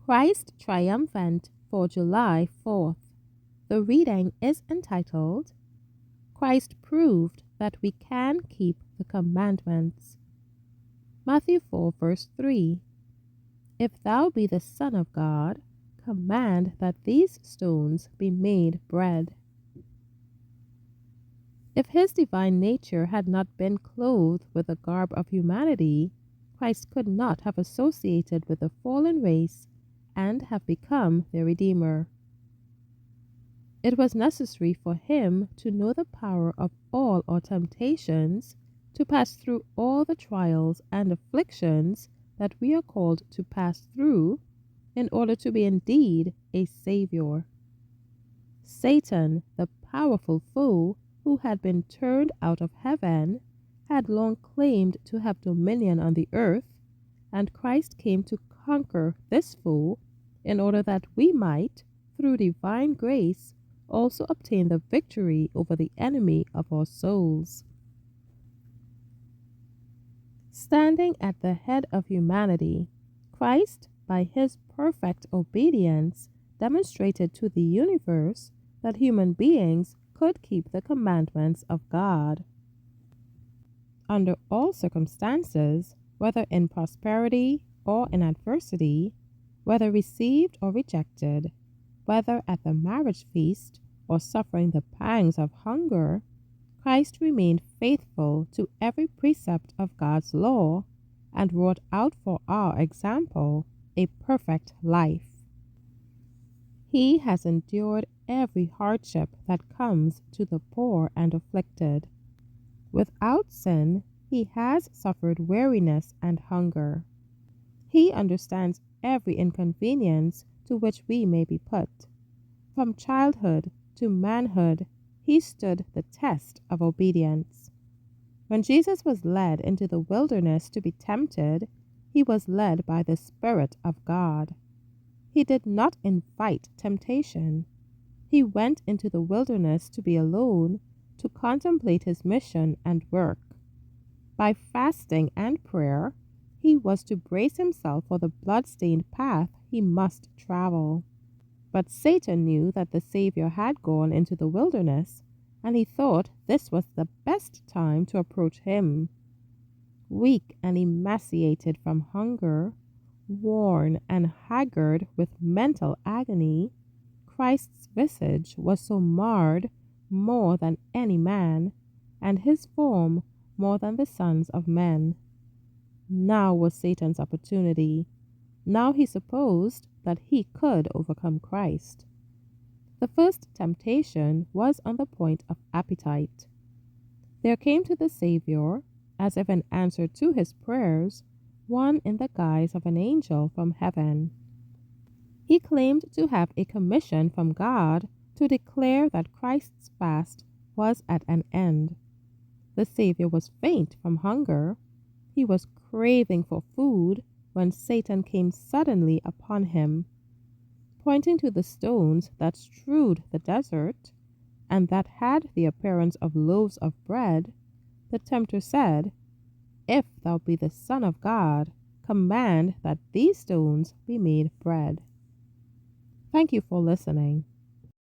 Christ Triumphant for July 4th. The reading is entitled, Christ Proved That We Can Keep the Commandments. Matthew 4 verse 3. If thou be the Son of God, command that these stones be made bread. If his divine nature had not been clothed with the garb of humanity, Christ could not have associated with the fallen race and have become their Redeemer. It was necessary for him to know the power of all our temptations, to pass through all the trials and afflictions that we are called to pass through, in order to be indeed a Savior. Satan, the powerful foe who had been turned out of heaven, had long claimed to have dominion on the earth, and Christ came to conquer this foe in order that we might, through divine grace, also obtain the victory over the enemy of our souls. Standing at the head of humanity, Christ, by his perfect obedience, demonstrated to the universe that human beings could keep the commandments of God. Under all circumstances, whether in prosperity or in adversity, whether received or rejected, whether at the marriage feast or suffering the pangs of hunger, Christ remained faithful to every precept of God's law and wrought out for our example a perfect life. He has endured every hardship that comes to the poor and afflicted. Without sin, he has suffered weariness and hunger. He understands every inconvenience to which we may be put. From childhood to manhood, he stood the test of obedience. When Jesus was led into the wilderness to be tempted, he was led by the Spirit of God. He did not invite temptation. He went into the wilderness to be alone, to contemplate his mission and work. By fasting and prayer, he was to brace himself for the blood-stained path he must travel. But Satan knew that the Savior had gone into the wilderness, and he thought this was the best time to approach him. Weak and emaciated from hunger, worn and haggard with mental agony, Christ's visage was so marred more than any man, and his form more than the sons of men. Now was Satan's opportunity. Now he supposed that he could overcome Christ. The first temptation was on the point of appetite. There came to the Savior, as if in answer to his prayers, one in the guise of an angel from heaven. He claimed to have a commission from God to declare that Christ's fast was at an end. The Savior was faint from hunger. He was craving for food when Satan came suddenly upon him. Pointing to the stones that strewed the desert, and that had the appearance of loaves of bread, the tempter said, If thou be the Son of God, command that these stones be made bread. Thank you for listening.